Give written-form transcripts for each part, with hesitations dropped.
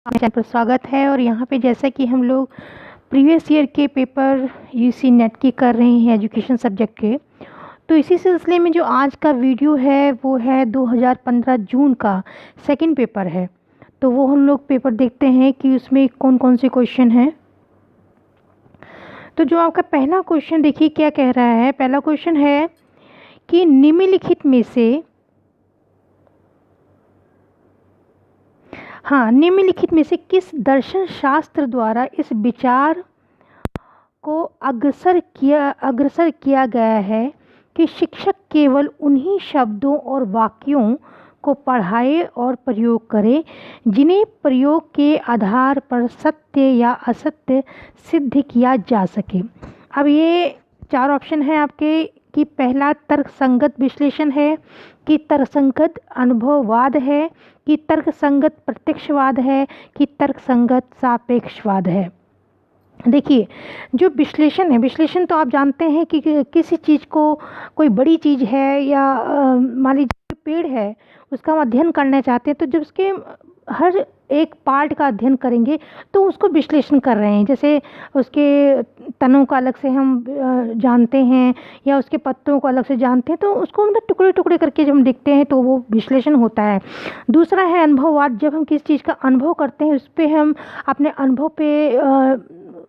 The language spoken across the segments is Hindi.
चैनल पर स्वागत है। और यहाँ पे जैसा कि हम लोग प्रीवियस ईयर के पेपर यूसी नेट की कर रहे हैं एजुकेशन सब्जेक्ट के, तो इसी सिलसिले में जो आज का वीडियो है वो है 2015 जून का सेकंड पेपर है। तो वो हम लोग पेपर देखते हैं कि उसमें कौन कौन से क्वेश्चन हैं। तो जो आपका पहला क्वेश्चन देखिए क्या कह रहा है। पहला क्वेश्चन है कि निम्नलिखित में से किस दर्शन शास्त्र द्वारा इस विचार को अग्रसर किया गया है कि शिक्षक केवल उन्हीं शब्दों और वाक्यों को पढ़ाए और प्रयोग करे जिन्हें प्रयोग के आधार पर सत्य या असत्य सिद्ध किया जा सके। अब ये चार ऑप्शन है आपके कि पहला तर्कसंगत विश्लेषण है, कि तर्कसंगत अनुभववाद है, कि तर्कसंगत प्रत्यक्षवाद है, कि तर्कसंगत सापेक्षवाद है। देखिए जो विश्लेषण है, विश्लेषण तो आप जानते हैं कि किसी चीज़ को, कोई बड़ी चीज़ है या मान लीजिए पेड़ है उसका हम अध्ययन करना चाहते हैं, तो जब उसके हर एक पार्ट का अध्ययन करेंगे तो उसको विश्लेषण कर रहे हैं। जैसे उसके तनों को अलग से हम जानते हैं या उसके पत्तों को अलग से जानते हैं, तो उसको मतलब टुकड़े टुकड़े करके जब हम देखते हैं तो वो विश्लेषण होता है। दूसरा है अनुभववाद, जब हम किसी चीज़ का अनुभव करते हैं उस पर हम अपने अनुभव पे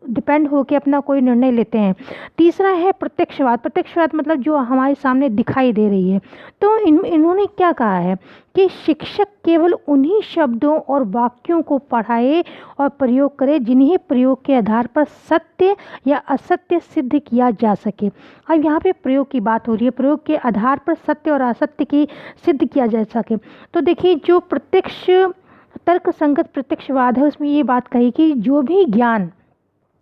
डिपेंड होकर अपना कोई निर्णय लेते हैं। तीसरा है प्रत्यक्षवाद, प्रत्यक्षवाद मतलब जो हमारे सामने दिखाई दे रही है। तो इन्होंने क्या कहा है कि शिक्षक केवल उन्हीं शब्दों और वाक्यों को पढ़ाए और प्रयोग करे जिन्हें प्रयोग के आधार पर सत्य या असत्य सिद्ध किया जा सके। अब यहाँ पे प्रयोग की बात हो रही है, प्रयोग के आधार पर सत्य और असत्य की सिद्ध किया जा सके। तो देखिए जो प्रत्यक्ष तर्क संगत प्रत्यक्षवाद है उसमें ये बात कही कि जो भी ज्ञान,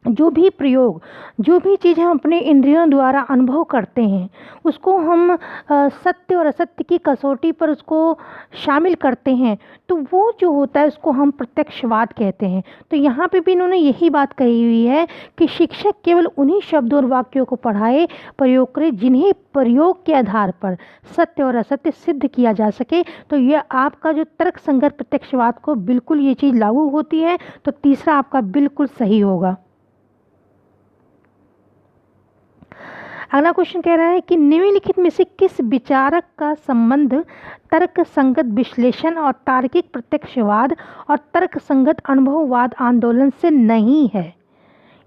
जो भी प्रयोग, जो भी चीज़ हम अपने इंद्रियों द्वारा अनुभव करते हैं उसको हम सत्य और असत्य की कसौटी पर उसको शामिल करते हैं, तो वो जो होता है उसको हम प्रत्यक्षवाद कहते हैं। तो यहाँ पे भी इन्होंने यही बात कही हुई है कि शिक्षक केवल उन्हीं शब्दों और वाक्यों को पढ़ाए प्रयोग करे जिन्हें प्रयोग के आधार पर सत्य और असत्य सिद्ध किया जा सके। तो यह आपका जो तर्क संगत प्रत्यक्षवाद को बिल्कुल ये चीज़ लागू होती है, तो तीसरा आपका बिल्कुल सही होगा। अगला क्वेश्चन कह रहा है कि निम्नलिखित में से किस विचारक का संबंध तर्क संगत विश्लेषण और तार्किक प्रत्यक्षवाद और तर्क संगत अनुभववाद आंदोलन से नहीं है।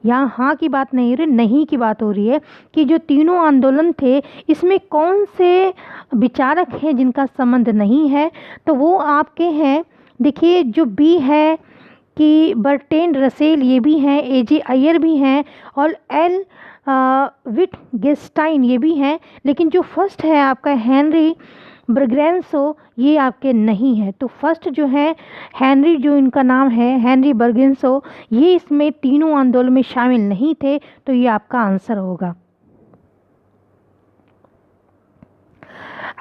यहाँ हाँ की बात नहीं हो रही, नहीं की बात हो रही है कि जो तीनों आंदोलन थे इसमें कौन से विचारक हैं जिनका संबंध नहीं है। तो वो आपके हैं, देखिए जो बी है कि बर्टेंड रसेल ये भी हैं, एजे अय्यर भी हैं और एल विटगेस्टाइन ये भी हैं। लेकिन जो फर्स्ट है आपका हेनरी बर्गेंसो ये आपके नहीं है। तो फर्स्ट जो है हेनरी, जो इनका नाम है हेनरी बर्गेंसो, ये इसमें तीनों आंदोलन में शामिल नहीं थे। तो ये आपका आंसर होगा।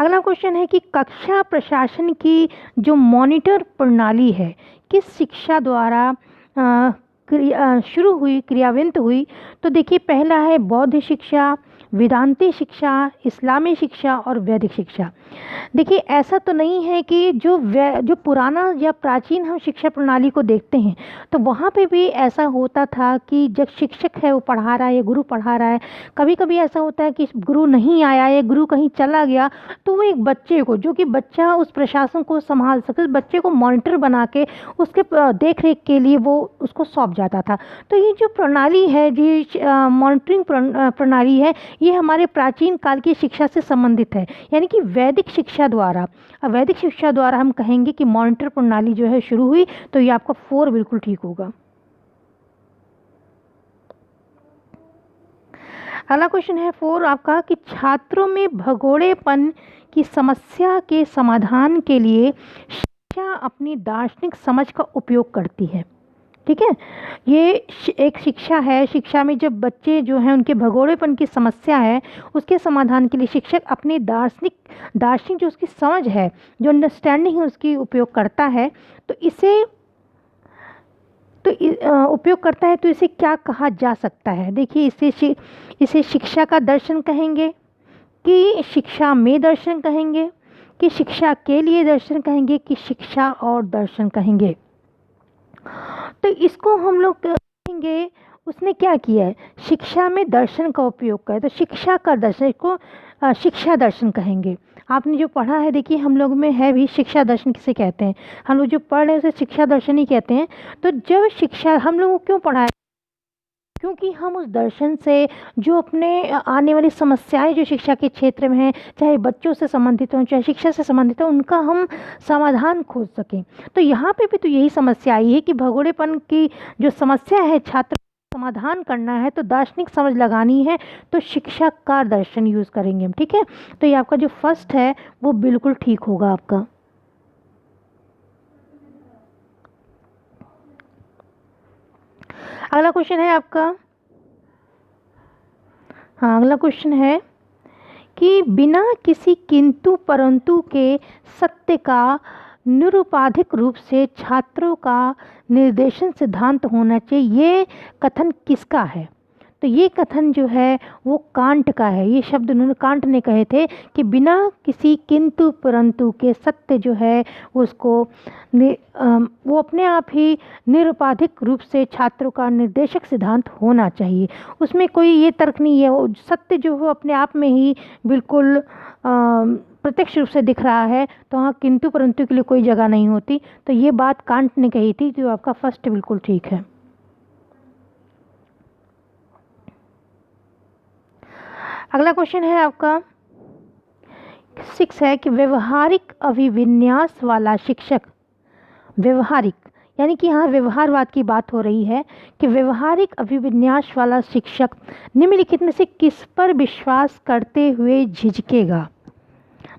अगला क्वेश्चन है कि कक्षा प्रशासन की जो मॉनिटर प्रणाली है किस शिक्षा द्वारा शुरू हुई, क्रियान्वित हुई। तो देखिए पहला है बौद्ध शिक्षा, वेदांती शिक्षा, इस्लामी शिक्षा और वैदिक शिक्षा। देखिए ऐसा तो नहीं है कि जो पुराना या प्राचीन हम शिक्षा प्रणाली को देखते हैं तो वहाँ पे भी ऐसा होता था कि जब शिक्षक है वो पढ़ा रहा है या गुरु पढ़ा रहा है, कभी कभी ऐसा होता है कि गुरु नहीं आया या गुरु कहीं चला गया, तो वो एक बच्चे को, जो कि बच्चा उस प्रशासन को संभाल सके, उस बच्चे को मॉनिटर बना के उसके देख रेख के लिए वो उसको सौंप जाता था। तो ये जो प्रणाली है, ये मॉनिटरिंग प्रणाली है, ये हमारे प्राचीन काल की शिक्षा से संबंधित है। यानी कि वैदिक शिक्षा द्वारा हम कहेंगे कि मॉनिटर प्रणाली जो है शुरू हुई। तो ये आपका 4 बिल्कुल ठीक होगा। अगला क्वेश्चन है 4 आपका कि छात्रों में भगोड़ेपन की समस्या के समाधान के लिए शिक्षा अपनी दार्शनिक समझ का उपयोग करती है। ठीक है, ये एक शिक्षा है। शिक्षा में जब बच्चे जो हैं उनके भगोड़ेपन की समस्या है उसके समाधान के लिए शिक्षक अपने दार्शनिक जो उसकी समझ है, जो अंडरस्टैंडिंग है उसकी उपयोग करता है। तो उपयोग करता है। तो इसे क्या कहा जा सकता है। देखिए इसे शिक्षा का दर्शन कहेंगे, कि शिक्षा में दर्शन कहेंगे, कि शिक्षा के लिए दर्शन कहेंगे, कि शिक्षा और दर्शन कहेंगे। तो इसको हम लोग कहेंगे उसने क्या किया है, शिक्षा में दर्शन का उपयोग किया। तो शिक्षा का दर्शन, इसको शिक्षा दर्शन कहेंगे। आपने जो पढ़ा है, देखिए हम लोग में है भी शिक्षा दर्शन किसे कहते हैं, हम लोग जो पढ़ रहे हैं उसे शिक्षा दर्शन ही कहते हैं। तो जब शिक्षा हम लोगों को क्यों पढ़ाया, क्योंकि हम उस दर्शन से जो अपने आने वाली समस्याएं जो शिक्षा के क्षेत्र में हैं, चाहे बच्चों से संबंधित हों चाहे शिक्षा से संबंधित हो, उनका हम समाधान खोज सकें। तो यहाँ पे भी तो यही समस्या आई है कि भगोड़ेपन की जो समस्या है छात्र समाधान करना है तो दार्शनिक समझ लगानी है, तो शिक्षा का दर्शन यूज़ करेंगे हम। ठीक है, तो ये आपका जो फर्स्ट है वो बिल्कुल ठीक होगा आपका। अगला क्वेश्चन है आपका, हाँ अगला क्वेश्चन है कि बिना किसी किंतु परंतु के सत्य का निरुपाधिक रूप से छात्रों का निर्देशन सिद्धांत होना चाहिए, ये कथन किसका है। तो ये कथन जो है वो कांट का है। ये शब्द उन्होंने कांट ने कहे थे कि बिना किसी किंतु परंतु के सत्य जो है उसको वो अपने आप ही निरुपाधिक रूप से छात्रों का निर्देशक सिद्धांत होना चाहिए। उसमें कोई ये तर्क नहीं है, वो सत्य जो है अपने आप में ही बिल्कुल प्रत्यक्ष रूप से दिख रहा है, तो वहाँ किंतु परंतु के लिए कोई जगह नहीं होती। तो ये बात कांट ने कही थी, जो आपका फर्स्ट बिल्कुल ठीक है। अगला क्वेश्चन है आपका 6 है कि व्यवहारिक अभिविन्यास वाला शिक्षक, व्यवहारिक यानी कि यहाँ व्यवहारवाद की बात हो रही है कि व्यवहारिक अभिविन्यास वाला शिक्षक निम्नलिखित में से किस पर विश्वास करते हुए झिझकेगा।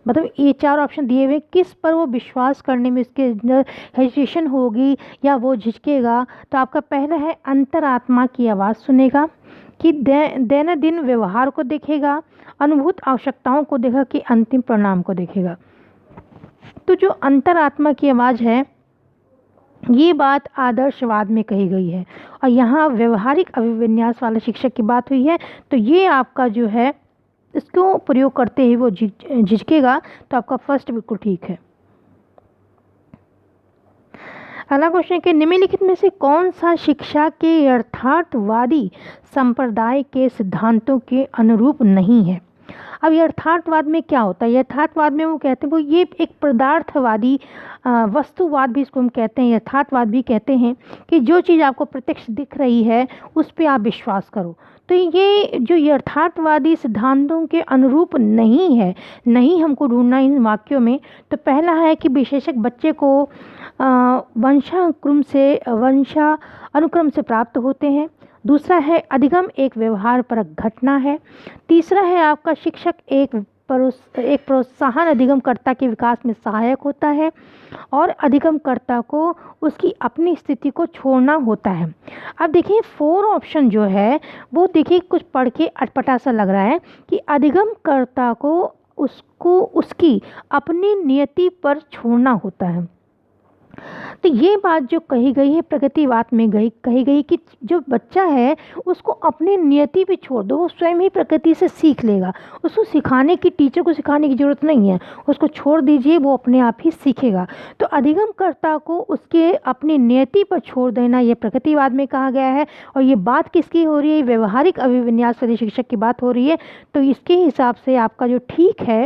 मतलब ये 4 ऑप्शन दिए हुए, किस पर वो विश्वास करने में उसके हेजिटेशन होगी या वो झिझकेगा। तो आपका पहला है अंतरात्मा की आवाज़ सुनेगा, कि दैनंदिन व्यवहार को देखेगा, अनुभूत आवश्यकताओं को देखेगा, कि अंतिम परिणाम को देखेगा। तो जो अंतरात्मा की आवाज़ है ये बात आदर्शवाद में कही गई है, और यहाँ व्यवहारिक अभिविन्यास वाले शिक्षक की बात हुई है। तो ये आपका जो है इसको प्रयोग करते ही वो झिझकेगा। तो आपका फर्स्ट बिल्कुल ठीक है। अगला क्वेश्चन है कि निम्नलिखित में से कौन सा शिक्षा के यथार्थवादी संप्रदाय के सिद्धांतों के अनुरूप नहीं है। अब यथार्थवाद में क्या होता है, यथार्थवाद में वो कहते हैं वो ये एक पदार्थवादी वस्तुवाद भी इसको हम कहते हैं, यथार्थवाद भी कहते हैं कि जो चीज़ आपको प्रत्यक्ष दिख रही है उस पर आप विश्वास करो। तो ये जो यथार्थवादी सिद्धांतों के अनुरूप नहीं है, नहीं हमको ढूंढना इन वाक्यों में। तो पहला है कि विशेषक बच्चे को वंशानुक्रम से प्राप्त होते हैं। दूसरा है अधिगम एक व्यवहार परक घटना है। तीसरा है आपका शिक्षक एक प्रोत्साहन अधिगमकर्ता के विकास में सहायक होता है, और अधिगमकर्ता को उसकी अपनी स्थिति को छोड़ना होता है। अब देखिए 4 ऑप्शन जो है वो देखिए कुछ पढ़ के अटपटा सा लग रहा है कि अधिगमकर्ता को उसको उसकी अपनी नियति पर छोड़ना होता है। तो ये बात जो कही गई है प्रगतिवाद में कही गई कि जो बच्चा है उसको अपनी नियति पे छोड़ दो, वो स्वयं ही प्रकृति से सीख लेगा। उसको सिखाने की, टीचर को सिखाने की ज़रूरत नहीं है, उसको छोड़ दीजिए, वो अपने आप ही सीखेगा। तो अधिगमकर्ता को उसके अपनी नियति पर छोड़ देना ये प्रगतिवाद में कहा गया है। और ये बात किसकी हो रही है, व्यवहारिक अभिविन्यास वाले शिक्षक की बात हो रही है। तो इसके हिसाब से आपका जो ठीक है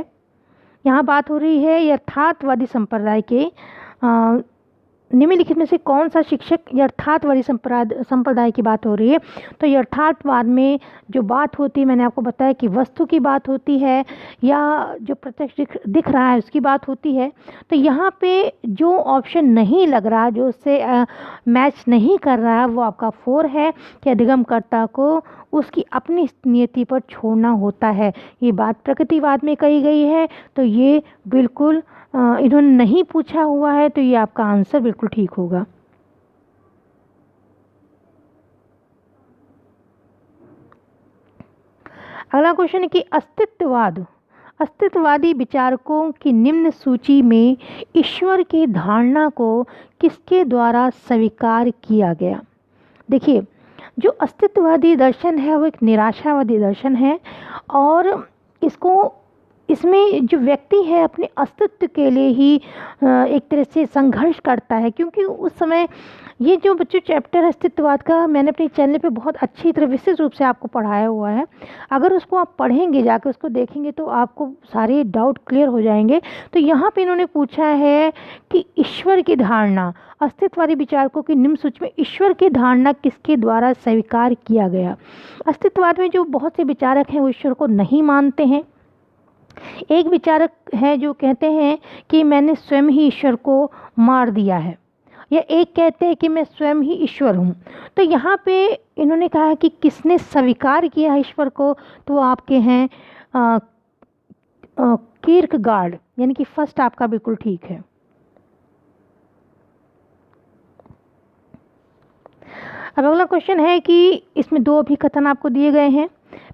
यहाँ बात हो रही है यथार्थवादी संप्रदाय के निम्नलिखित में से कौन सा शिक्षक, यथार्थवादी संप्रदाय की बात हो रही है। तो यथार्थवाद में जो बात होती है मैंने आपको बताया कि वस्तु की बात होती है या जो प्रत्यक्ष दिख रहा है उसकी बात होती है। तो यहाँ पे जो ऑप्शन नहीं लग रहा, जो उससे मैच नहीं कर रहा है, वो आपका 4 है कि अधिगमकर्ता को उसकी अपनी नियति पर छोड़ना होता है। ये बात प्रकृतिवाद में कही गई है। तो ये बिल्कुल इन्होंने नहीं पूछा हुआ है, तो ये आपका आंसर बिल्कुल ठीक होगा। अगला क्वेश्चन है कि अस्तित्ववादी विचारकों की निम्न सूची में ईश्वर की धारणा को किसके द्वारा स्वीकार किया गया। देखिए जो अस्तित्ववादी दर्शन है वो एक निराशावादी दर्शन है, और इसमें जो व्यक्ति है अपने अस्तित्व के लिए ही एक तरह से संघर्ष करता है, क्योंकि उस समय ये जो बच्चों चैप्टर है अस्तित्ववाद का, मैंने अपने चैनल पे बहुत अच्छी तरह विशेष रूप से आपको पढ़ाया हुआ है। अगर उसको आप पढ़ेंगे, जाकर उसको देखेंगे, तो आपको सारे डाउट क्लियर हो जाएंगे। तो यहाँ पे इन्होंने पूछा है कि ईश्वर की धारणा, अस्तित्ववादी विचारकों की निम्न सूची में ईश्वर की धारणा किसके द्वारा स्वीकार किया गया। अस्तित्ववाद में जो बहुत से विचारक हैं वो ईश्वर को नहीं मानते हैं। एक विचारक है जो कहते हैं कि मैंने स्वयं ही ईश्वर को मार दिया है, या एक कहते हैं कि मैं स्वयं ही ईश्वर हूँ। तो यहाँ पे इन्होंने कहा है कि किसने स्वीकार किया है ईश्वर को, तो वो आपके हैं कीर्कगार्ड, यानी कि फर्स्ट आपका बिल्कुल ठीक है। अब अगला क्वेश्चन है कि इसमें दो अभी कथन आपको दिए गए हैं।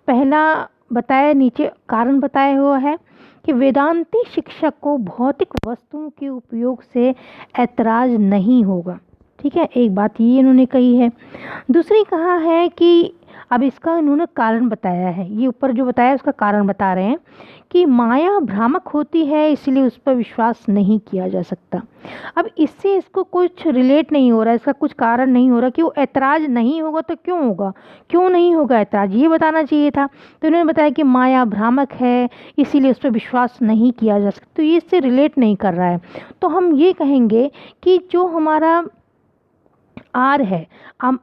पहला बताया, नीचे कारण बताया हुआ है कि वेदांती शिक्षक को भौतिक वस्तुओं के उपयोग से ऐतराज नहीं होगा। ठीक है, एक बात ये इन्होंने कही है। दूसरी कहा है कि अब इसका इन्होंने कारण बताया है, ये ऊपर जो बताया उसका कारण बता रहे हैं कि माया भ्रामक होती है, इसलिए उस पर विश्वास नहीं किया जा सकता। अब इससे इसको कुछ रिलेट नहीं हो रहा है, इसका कुछ कारण नहीं हो रहा कि वो ऐतराज नहीं होगा तो क्यों होगा, क्यों नहीं होगा ऐतराज, ये बताना चाहिए था। तो इन्होंने बताया कि माया भ्रामक है, इसीलिए उस पर विश्वास नहीं किया जा सकता, तो ये इससे रिलेट नहीं कर रहा है। तो हम ये कहेंगे कि जो हमारा आर है,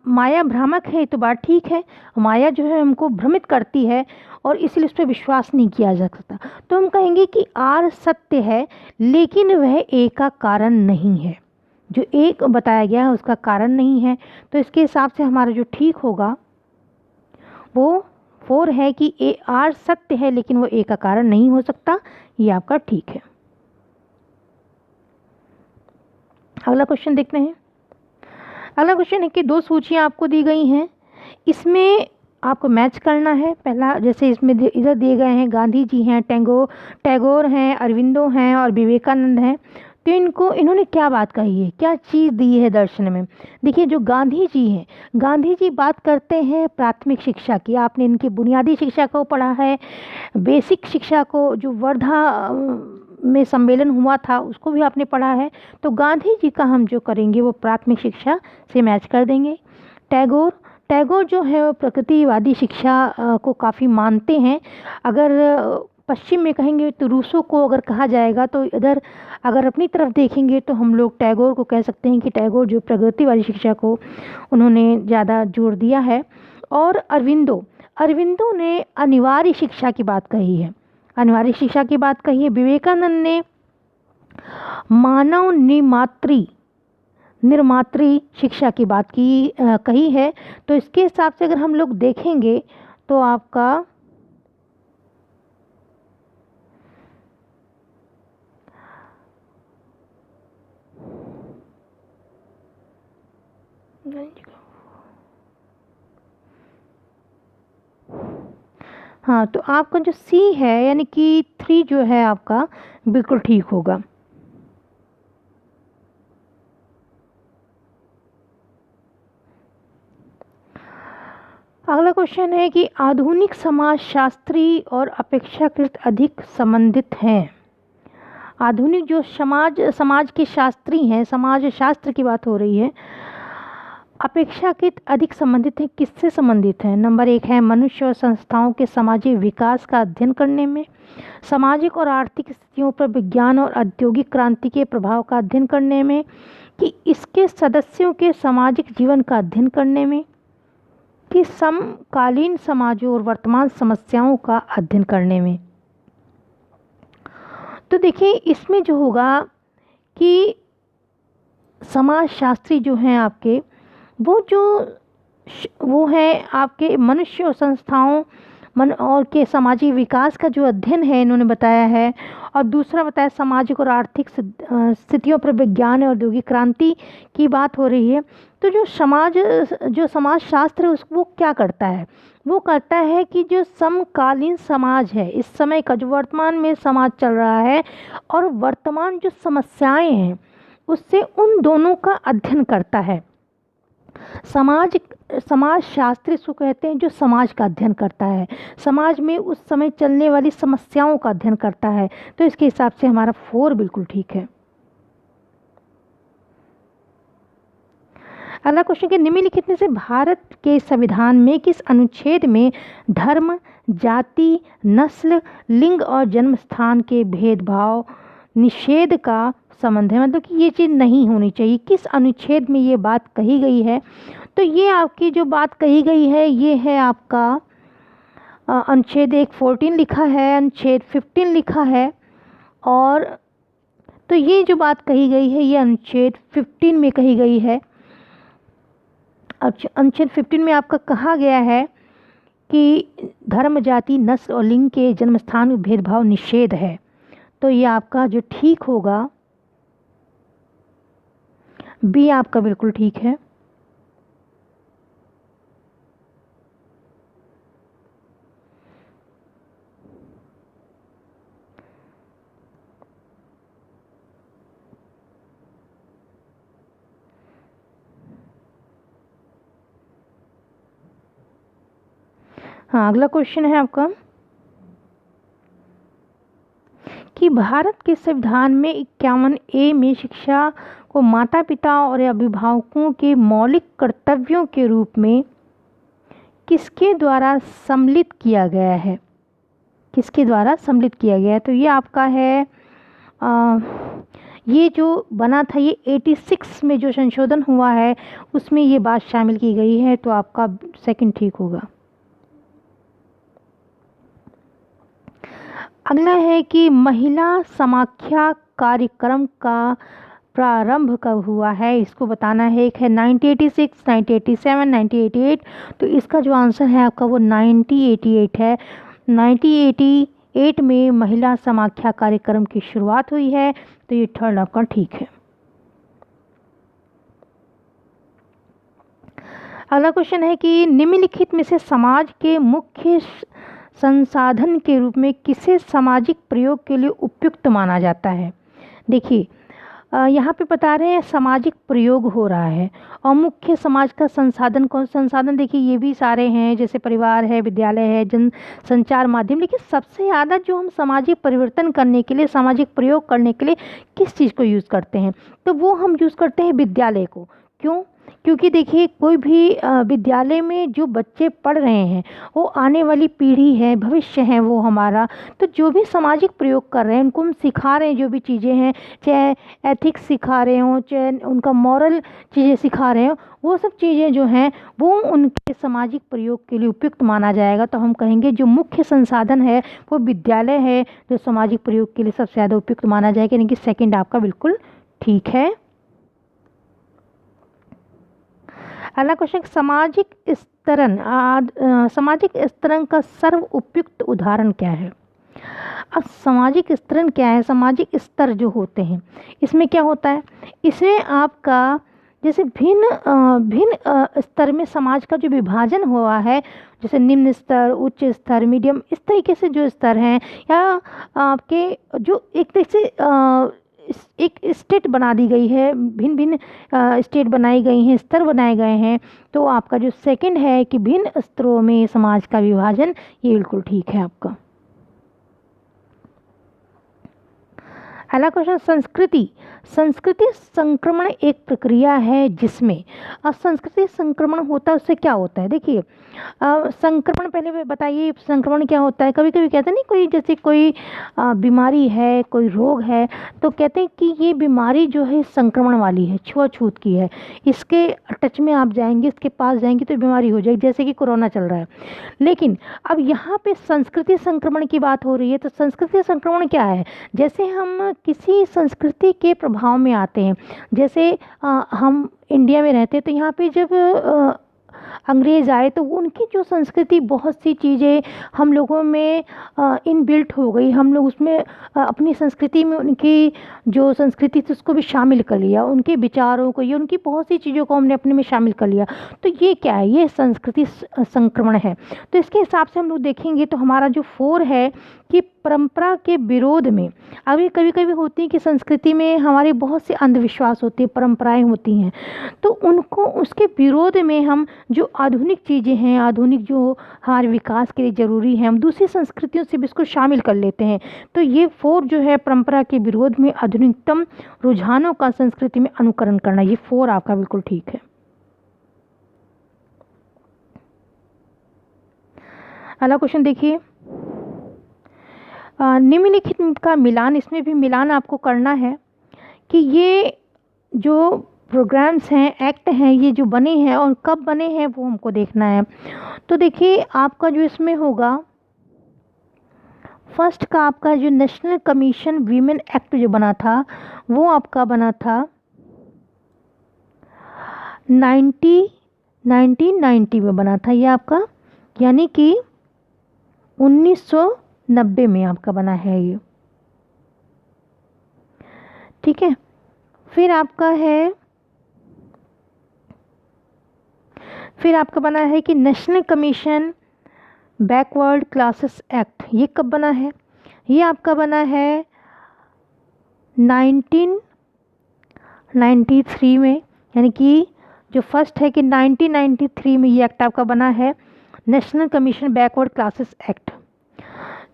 माया भ्रामक है, तो बात ठीक है, माया जो है हमको भ्रमित करती है और इसलिए उस पर विश्वास नहीं किया जा सकता। तो हम कहेंगे कि आर सत्य है, लेकिन वह ए का कारण नहीं है, जो एक बताया गया है उसका कारण नहीं है। तो इसके हिसाब से हमारा जो ठीक होगा वो 4 है कि ए आर सत्य है लेकिन वो ए का कारण नहीं हो सकता, ये आपका ठीक है। अगला क्वेश्चन देखते हैं। अगला क्वेश्चन है कि दो सूचियाँ आपको दी गई हैं, इसमें आपको मैच करना है। पहला, जैसे इसमें इधर दिए गए हैं गांधी जी हैं, टैगोर हैं, अरविंदो हैं और विवेकानंद हैं। तो इन्होंने क्या बात कही है, क्या चीज़ दी है दर्शन में। देखिए, जो गांधी जी हैं, गांधी जी बात करते हैं प्राथमिक शिक्षा की। आपने इनकी बुनियादी शिक्षा को पढ़ा है, बेसिक शिक्षा को, जो वर्धा में सम्मेलन हुआ था उसको भी आपने पढ़ा है। तो गांधी जी का हम जो करेंगे वो प्राथमिक शिक्षा से मैच कर देंगे। टैगोर जो है वो प्रकृतिवादी शिक्षा को काफ़ी मानते हैं। अगर पश्चिम में कहेंगे तो रूसो को अगर कहा जाएगा, तो इधर अगर अपनी तरफ देखेंगे तो हम लोग टैगोर को कह सकते हैं कि टैगोर जो प्रगतिवादी शिक्षा को उन्होंने ज़्यादा जोर दिया है। और अरविंदो ने अनिवार्य शिक्षा की बात कही है, अनिवार्य शिक्षा की बात कही है। विवेकानंद ने मानव निर्मात्री शिक्षा की बात कही है। तो इसके हिसाब से अगर हम लोग देखेंगे तो आपका हाँ, तो आपका जो सी है यानी कि 3 जो है आपका बिल्कुल ठीक होगा। अगला क्वेश्चन है कि आधुनिक समाजशास्त्री और अपेक्षाकृत अधिक संबंधित हैं। आधुनिक जो समाज के शास्त्री हैं, समाज शास्त्र की बात हो रही है, अपेक्षाकृत अधिक संबंधित है, किससे संबंधित है। नंबर 1 है मनुष्य और संस्थाओं के सामाजिक विकास का अध्ययन करने में, सामाजिक और आर्थिक स्थितियों पर विज्ञान और औद्योगिक क्रांति के प्रभाव का अध्ययन करने में, कि इसके सदस्यों के सामाजिक जीवन का अध्ययन करने में, कि समकालीन समाजों और वर्तमान समस्याओं का अध्ययन करने में। तो देखिए, इसमें जो होगा कि समाजशास्त्री जो हैं आपके, वो है आपके मनुष्य और संस्थाओं और के सामाजिक विकास का जो अध्ययन है इन्होंने बताया है। और दूसरा बताया सामाजिक और आर्थिक स्थितियों पर विज्ञान और औद्योगिक क्रांति की बात हो रही है। तो जो समाजशास्त्र है वो क्या करता है, वो करता है कि जो समकालीन समाज है, इस समय का जो वर्तमान में समाज चल रहा है और वर्तमान जो समस्याएं हैं उससे उन दोनों का अध्ययन करता है। समाजशास्त्री इसको कहते हैं जो समाज का अध्ययन करता है, समाज में उस समय चलने वाली समस्याओं का अध्ययन करता है। तो इसके हिसाब से हमारा 4 बिल्कुल ठीक है। अगला क्वेश्चन कि निम्नलिखित में से भारत के संविधान में किस अनुच्छेद में धर्म, जाति, नस्ल, लिंग और जन्म स्थान के भेदभाव निषेध का संबंध है, मतलब कि ये चीज़ नहीं होनी चाहिए, किस अनुच्छेद में ये बात कही गई है? तो ये आपकी जो बात कही गई है ये है आपका अनुच्छेद 14 लिखा है, अनुच्छेद 15 लिखा है, और तो ये जो बात कही गई है ये अनुच्छेद 15 में कही गई है। अनुच्छेद 15 में आपका कहा गया है कि धर्म, जाति, नस्ल और लिंग के जन्म स्थान में भेदभाव निषेध है। तो ये आपका जो ठीक होगा बी आपका बिल्कुल ठीक है। हाँ, अगला क्वेश्चन है आपका कि भारत के संविधान में 51A में शिक्षा को माता पिता और अभिभावकों के मौलिक कर्तव्यों के रूप में किसके द्वारा सम्मिलित किया गया है? किसके द्वारा सम्मिलित किया गया है? तो ये आपका है ये जो बना था ये 86 में जो संशोधन हुआ है उसमें ये बात शामिल की गई है, तो आपका सेकंड ठीक होगा। अगला है कि महिला समाख्या कार्यक्रम का प्रारंभ कब हुआ है? इसको बताना है। एक है 1986, 1987, 1988। तो इसका जो आंसर है आपका वो 1988 है। 1988 में महिला समाख्या कार्यक्रम की शुरुआत हुई है, तो ये थर्ड आपका ठीक है। अगला क्वेश्चन है कि निम्नलिखित में से समाज के मुख्य संसाधन के रूप में किसे सामाजिक प्रयोग के लिए उपयुक्त माना जाता है? देखिए यहाँ पे बता रहे हैं सामाजिक प्रयोग हो रहा है, और मुख्य समाज का संसाधन कौन? संसाधन देखिए ये भी सारे हैं, जैसे परिवार है, विद्यालय है, जन संचार माध्यम, लेकिन सबसे ज़्यादा जो हम सामाजिक परिवर्तन करने के लिए, सामाजिक प्रयोग करने के लिए किस चीज़ को यूज़ करते हैं? तो वो हम यूज़ करते हैं विद्यालय को। क्यों? क्योंकि देखिए कोई भी विद्यालय में जो बच्चे पढ़ रहे हैं वो आने वाली पीढ़ी है, भविष्य है वो हमारा। तो जो भी सामाजिक प्रयोग कर रहे हैं उनको हम सिखा रहे हैं, जो भी चीज़ें हैं, चाहे एथिक्स सिखा रहे हों, चाहे उनका मॉरल चीज़ें सिखा रहे हों, वो सब चीज़ें जो हैं वो उनके सामाजिक प्रयोग के लिए उपयुक्त माना जाएगा। तो हम कहेंगे जो मुख्य संसाधन है वो विद्यालय है, जो सामाजिक प्रयोग के लिए सबसे ज़्यादा उपयुक्त माना जाएगा, यानी कि सेकेंड आपका बिल्कुल ठीक है। अगला क्वेश्चन सामाजिक स्तरण का सर्व उपयुक्त उदाहरण क्या है? अब सामाजिक स्तरण क्या है? सामाजिक स्तर जो होते हैं इसमें क्या होता है, इसमें आपका जैसे भिन्न स्तर में समाज का जो विभाजन हुआ है, जैसे निम्न स्तर, उच्च स्तर, मीडियम, इस तरीके से जो स्तर हैं, या आपके जो एक तरह से एक स्टेट बना दी गई है, भिन्न भिन्न स्टेट बनाई गई हैं, स्तर बनाए गए हैं। तो आपका जो सेकंड है कि भिन्न स्तरों में समाज का विभाजन, ये बिल्कुल ठीक है आपका। अगला क्वेश्चन संस्कृति संक्रमण एक प्रक्रिया है जिसमें, अब संस्कृति संक्रमण होता है उससे क्या होता है? देखिए संक्रमण पहले बताइए संक्रमण क्या होता है। कभी कभी कहते हैं नहीं, कोई जैसे कोई बीमारी है, कोई रोग है, तो कहते हैं कि ये बीमारी जो है संक्रमण वाली है, छुआछूत की है, इसके टच में आप जाएंगे, इसके पास जाएंगे तो बीमारी हो जाएगी, जैसे कि कोरोना चल रहा है। लेकिन अब यहाँ पे संस्कृति संक्रमण की बात हो रही है, तो संस्कृति संक्रमण क्या है? जैसे हम किसी संस्कृति के प्रभाव में आते हैं, जैसे हम इंडिया में रहते हैं, तो यहाँ पे जब अंग्रेज़ आए तो उनकी जो संस्कृति, बहुत सी चीज़ें हम लोगों में इनबिल्ट हो गई, हम लोग उसमें अपनी संस्कृति में उनकी जो संस्कृति थी उसको भी शामिल कर लिया, उनके विचारों को, ये उनकी बहुत सी चीज़ों को हमने अपने में शामिल कर लिया। तो ये क्या है? ये संस्कृति संक्रमण है। तो इसके हिसाब से हम लोग देखेंगे तो हमारा जो 4 है कि परंपरा के विरोध में, अभी कभी कभी होती है कि संस्कृति में हमारे बहुत से अंधविश्वास होते हैं, परंपराएं होती हैं, तो उनको उसके विरोध में हम जो आधुनिक चीज़ें हैं, आधुनिक जो हमारे विकास के लिए ज़रूरी है, हम दूसरी संस्कृतियों से भी इसको शामिल कर लेते हैं। तो ये 4 जो है परंपरा के विरोध में आधुनिकतम रुझानों का संस्कृति में अनुकरण करना, ये 4 आपका बिल्कुल ठीक है। अगला क्वेश्चन देखिए, निम्नलिखित का मिलान, इसमें भी मिलान आपको करना है कि ये जो प्रोग्राम्स हैं, एक्ट हैं, ये जो बने हैं और कब बने हैं वो हमको देखना है। तो देखिए आपका जो इसमें होगा, फर्स्ट का आपका जो नेशनल कमीशन वीमेन एक्ट जो बना था वो आपका बना था 1990 में बना था ये आपका, यानी कि 1990 में आपका बना है ये, ठीक है। फिर आपका बना है कि national commission backward classes act, ये कब बना है? ये आपका बना है 1993 में, यानी कि जो फर्स्ट है कि 1993 में ये एक्ट आपका बना है, national commission backward classes act.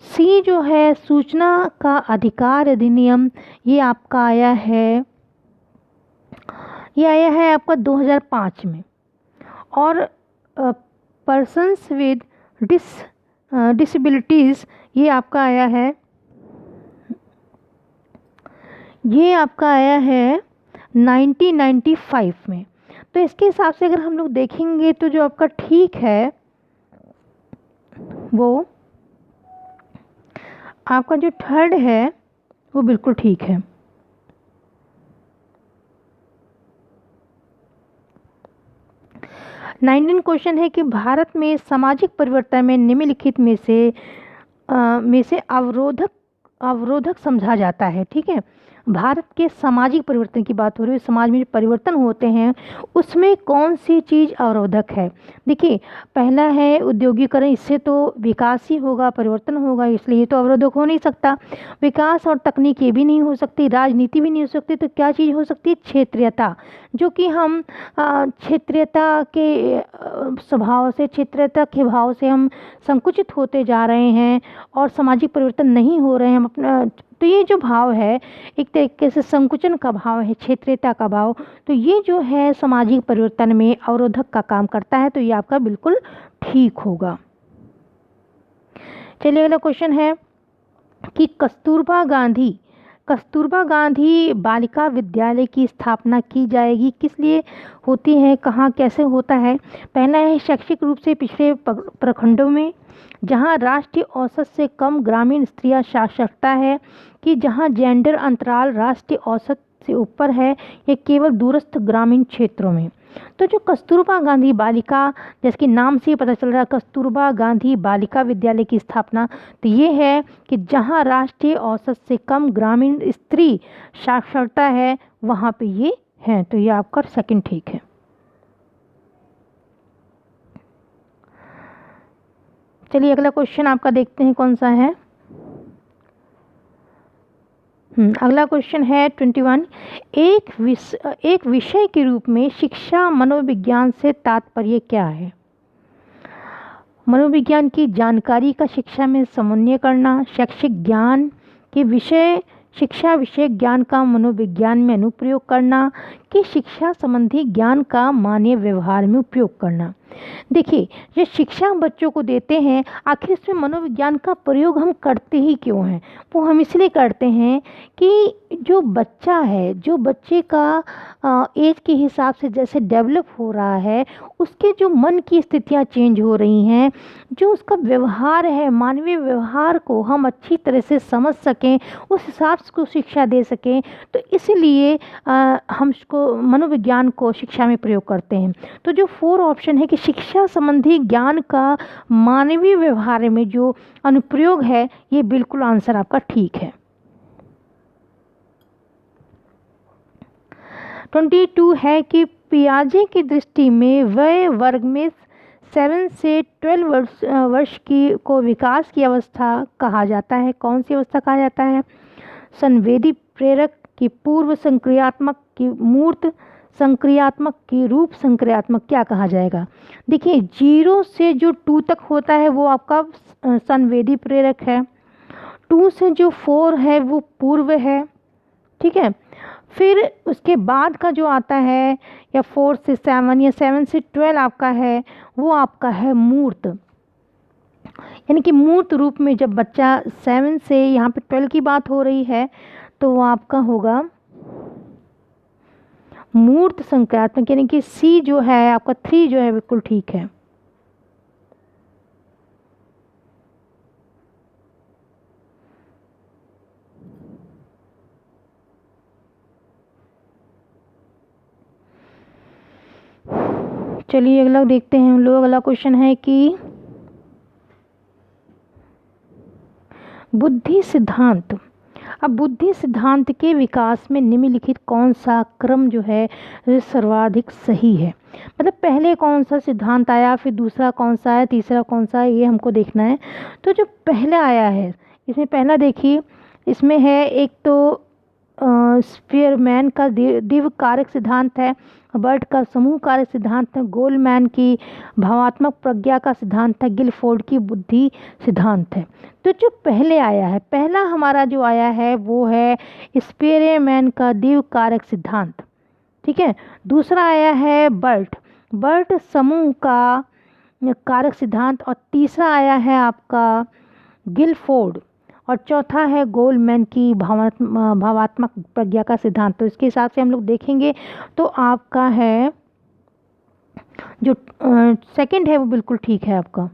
सी जो है सूचना का अधिकार अधिनियम, ये आपका आया है आपका 2005 में। और पर्सन्स विद डिसेबिलिटीज़ ये आपका आया है 1995 में। तो इसके हिसाब से अगर हम लोग देखेंगे तो जो आपका ठीक है वो आपका जो थर्ड है वो बिल्कुल ठीक है। नाइनटीन क्वेश्चन है कि भारत में सामाजिक परिवर्तन में निम्नलिखित में से अवरोधक समझा जाता है, ठीक है। भारत के सामाजिक परिवर्तन की बात हो रही है, समाज में जो परिवर्तन होते हैं उसमें कौन सी चीज़ अवरोधक है? देखिए पहला है उद्योगीकरण, इससे तो विकास ही होगा, परिवर्तन होगा, इसलिए तो अवरोधक हो नहीं सकता। विकास और तकनीक ये भी नहीं हो सकती, राजनीति भी नहीं हो सकती, तो क्या चीज़ हो सकती है? क्षेत्रीयता, जो कि हम क्षेत्रीयता के स्वभाव से, क्षेत्रीयता के भाव से हम संकुचित होते जा रहे हैं और सामाजिक परिवर्तन नहीं हो रहे हैं हम अपना, तो ये जो भाव है एक तरीके से संकुचन का भाव है, क्षेत्रीयता का भाव, तो ये जो है सामाजिक परिवर्तन में अवरोधक का काम करता है, तो ये आपका बिल्कुल ठीक होगा। चलिए अगला क्वेश्चन है कि कस्तूरबा गांधी बालिका विद्यालय की स्थापना की जाएगी, किस लिए होती है, कहाँ कैसे होता है? पहला है शैक्षिक रूप से पिछड़े प्रखंडों में, जहां राष्ट्रीय औसत से कम ग्रामीण स्त्रियां साक्षरता है, कि जहां जेंडर अंतराल राष्ट्रीय औसत से ऊपर है, या केवल दूरस्थ ग्रामीण क्षेत्रों में। तो जो कस्तूरबा गांधी बालिका, जैसे कि नाम से पता चल रहा है कस्तूरबा गांधी बालिका विद्यालय की स्थापना, तो ये है कि जहां राष्ट्रीय औसत से कम ग्रामीण स्त्री साक्षरता है वहां पे ये है, तो ये आपका सेकंड ठीक है। चलिए अगला क्वेश्चन आपका देखते हैं कौन सा है। अगला क्वेश्चन है 21, एक विषय के रूप में शिक्षा मनोविज्ञान से तात्पर्य क्या है? मनोविज्ञान की जानकारी का शिक्षा में समन्वय करना, शैक्षिक ज्ञान के विषय शिक्षा विषय ज्ञान का मनोविज्ञान में अनुप्रयोग करना, कि शिक्षा संबंधी ज्ञान का मानवीय व्यवहार में उपयोग करना। देखिए जो शिक्षा हम बच्चों को देते हैं, आखिर इसमें मनोविज्ञान का प्रयोग हम करते ही क्यों हैं? वो हम इसलिए करते हैं कि जो बच्चा है, जो बच्चे का एज के हिसाब से जैसे डेवलप हो रहा है, उसके जो मन की स्थितियाँ चेंज हो रही हैं, जो उसका व्यवहार है, मानवीय व्यवहार को हम अच्छी तरह से समझ सकें, उस हिसाब से शिक्षा दे सकें, तो इसलिए हम इसको मनोविज्ञान को शिक्षा में प्रयोग करते हैं। तो जो 4 ऑप्शन है कि शिक्षा संबंधी ज्ञान का मानवीय व्यवहार में जो अनुप्रयोग है, ये बिल्कुल आंसर आपका ठीक है। 22 है कि पियाजे की दृष्टि में वय वर्ग में 7 से 12 वर्ष की को विकास की अवस्था कहा जाता है। कौन सी अवस्था कहा जाता है? संवेदी प्रेरक की पूर्व संक्रियात्मक की मूर्त संक्रियात्मक की रूप संक्रियात्मक क्या कहा जाएगा? देखिए 0 से जो 2 तक होता है वो आपका संवेदी प्रेरक है, 2 से जो 4 है वो पूर्व है, ठीक है। फिर उसके बाद का जो आता है या 4 से 7 या 7 से 12 आपका है, वो आपका है मूर्त। यानी कि मूर्त रूप में जब बच्चा 7 से यहाँ पे 12 की बात हो रही है तो वो आपका होगा मूर्त संक्रियात्मक, यानी कि सी जो है आपका 3 जो है बिल्कुल ठीक है। चलिए अगला देखते हैं हम लोग। अगला क्वेश्चन है कि बुद्धि सिद्धांत। अब बुद्धि सिद्धांत के विकास में निम्नलिखित कौन सा क्रम जो है सर्वाधिक सही है? मतलब पहले कौन सा सिद्धांत आया, फिर दूसरा कौन सा है, तीसरा कौन सा है, ये हमको देखना है। तो जो पहला आया है इसमें पहला देखिए, इसमें है एक तो स्पीयरमैन का दिव्य कारक सिद्धांत है, बर्ट का समूह कारक सिद्धांत है, गोलमैन की भावात्मक प्रज्ञा का सिद्धांत है, गिलफोर्ड की बुद्धि सिद्धांत है। तो जो पहले आया है, पहला हमारा जो आया है वो है स्पीयरमैन का दिव्य कारक सिद्धांत, ठीक है। दूसरा आया है बर्ट समूह का कारक सिद्धांत, और तीसरा आया है आपका गिलफोर्ड, और चौथा है गोलमैन की भावात्मक प्रज्ञा का सिद्धांत। तो इसके हिसाब से हम लोग देखेंगे तो आपका है जो सेकंड है वो बिल्कुल ठीक है आपका।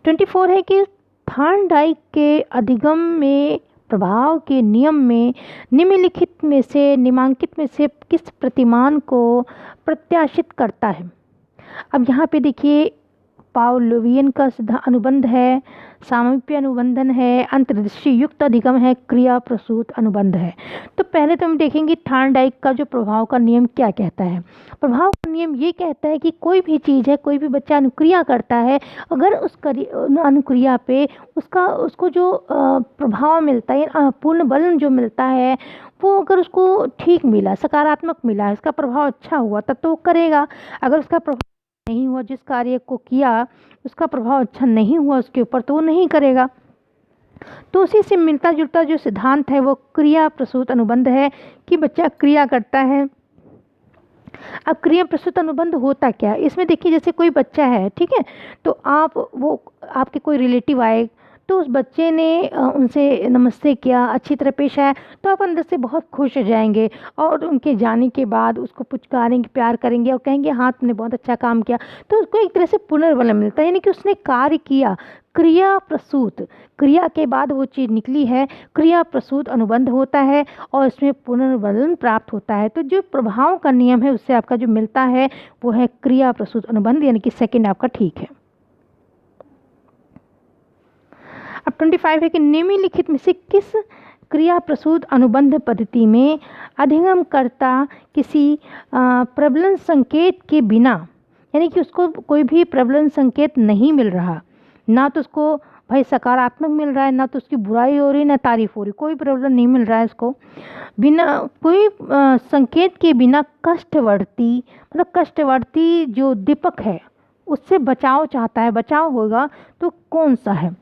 24 है कि थॉर्नडाइक के अधिगम में प्रभाव के नियम में निम्नलिखित में से निम्नांकित में से किस प्रतिमान को प्रत्याशित करता है? अब यहाँ पे देखिए पावलोवियन का अनुबंध है, सामीप्य अनुबंधन है, अंतर्दृष्टि युक्त अधिगम है, क्रिया प्रसूत अनुबंध है। तो पहले तो हम देखेंगे थॉर्नडाइक का जो प्रभाव का नियम क्या कहता है। प्रभाव का नियम ये कहता है कि कोई भी चीज़ है, कोई भी बच्चा अनुक्रिया करता है, अगर उस अनुक्रिया पे उसको जो प्रभाव मिलता है, पूर्ण बल जो मिलता है, वो अगर उसको ठीक मिला, सकारात्मक मिला, इसका प्रभाव अच्छा हुआ तब तो वो करेगा। अगर उसका प्रभाव नहीं हुआ, जिस कार्य को किया उसका प्रभाव अच्छा नहीं हुआ उसके ऊपर, तो वो नहीं करेगा। तो उसी से मिलता जुलता जो सिद्धांत है वो क्रिया प्रसूत अनुबंध है कि बच्चा क्रिया करता है। अब क्रिया प्रसूत अनुबंध होता क्या है इसमें देखिए, जैसे कोई बच्चा है, ठीक है, तो आपके कोई रिलेटिव आए तो उस बच्चे ने उनसे नमस्ते किया, अच्छी तरह पेश आया, तो आप अंदर से बहुत खुश हो जाएंगे और उनके जाने के बाद उसको पुचकारेंगे, प्यार करेंगे और कहेंगे हाँ तुमने बहुत अच्छा काम किया। तो उसको एक तरह से पुनर्बल मिलता है, यानी कि उसने कार्य किया। क्रिया प्रसूत, क्रिया के बाद वो चीज़ निकली है, क्रिया प्रसूत अनुबंध होता है और इसमें पुनर्बलन प्राप्त होता है। तो जो प्रभाव का नियम है उससे आपका जो मिलता है वो है क्रिया प्रसूत अनुबंध, यानी कि सेकंड आपका ठीक है। अब 25 है कि निम्नलिखित में से किस क्रिया प्रसूत अनुबंध पद्धति में अधिगमकर्ता किसी प्रबलन संकेत के बिना, यानी कि उसको कोई भी प्रबलन संकेत नहीं मिल रहा, ना तो उसको भाई सकारात्मक मिल रहा है, ना तो उसकी बुराई हो रही, ना तारीफ हो रही, कोई प्रबलन नहीं मिल रहा है इसको, बिना कोई संकेत के बिना कष्टवर्ती, मतलब कष्टवर्ती जो दीपक है उससे बचाव चाहता है, बचाव होगा तो कौन सा है?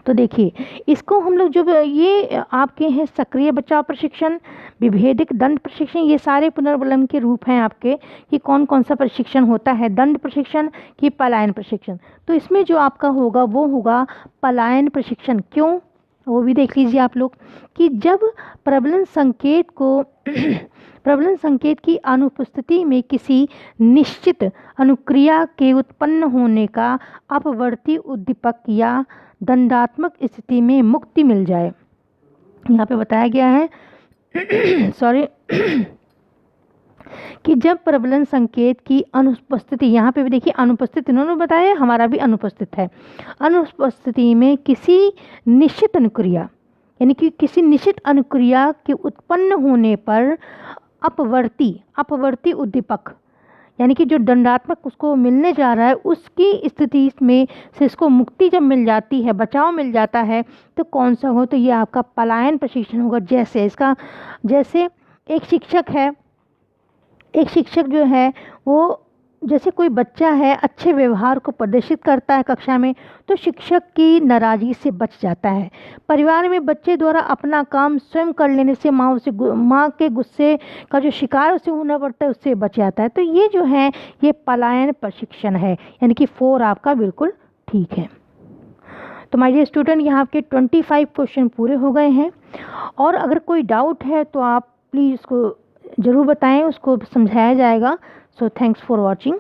तो देखिए इसको हम लोग जो ये आपके हैं सक्रिय बचाव प्रशिक्षण, विभेदिक दंड प्रशिक्षण, ये सारे पुनर्बलन के रूप हैं आपके कि कौन कौन सा प्रशिक्षण होता है, दंड प्रशिक्षण कि पलायन प्रशिक्षण। तो इसमें जो आपका होगा वो होगा पलायन प्रशिक्षण। क्यों, वो भी देख लीजिए आप लोग कि जब प्रबलन संकेत को प्रबलन संकेत की अनुपस्थिति में किसी निश्चित अनुक्रिया के उत्पन्न होने का अपवर्ती उद्दीपक या दंडात्मक स्थिति में मुक्ति मिल जाए। यहाँ पे बताया गया है सॉरी कि जब प्रबलन संकेत की अनुपस्थिति, यहाँ पे भी देखिए अनुपस्थित इन्होंने बताया, हमारा भी अनुपस्थित है, अनुपस्थिति में किसी निश्चित अनुक्रिया, यानी कि किसी निश्चित अनुक्रिया के उत्पन्न होने पर अपवर्ती उद्दीपक, यानी कि जो दंडात्मक उसको मिलने जा रहा है उसकी स्थिति में से इसको मुक्ति जब मिल जाती है, बचाव मिल जाता है, तो कौन सा हो? तो ये आपका पलायन प्रशिक्षण होगा। जैसे एक शिक्षक है, एक शिक्षक जो है वो जैसे कोई बच्चा है अच्छे व्यवहार को प्रदर्शित करता है कक्षा में तो शिक्षक की नाराज़गी से बच जाता है। परिवार में बच्चे द्वारा अपना काम स्वयं कर लेने से माँ के गुस्से का जो शिकार उसे होना पड़ता है उससे बच जाता है। तो ये जो है ये पलायन प्रशिक्षण है, यानी कि 4 आपका बिल्कुल ठीक है। तो माय डियर स्टूडेंट, यहाँ आपके 25 क्वेश्चन पूरे हो गए हैं। और अगर कोई डाउट है तो आप प्लीज़ उसको ज़रूर बताएं, उसको समझाया जाएगा। So thanks for watching.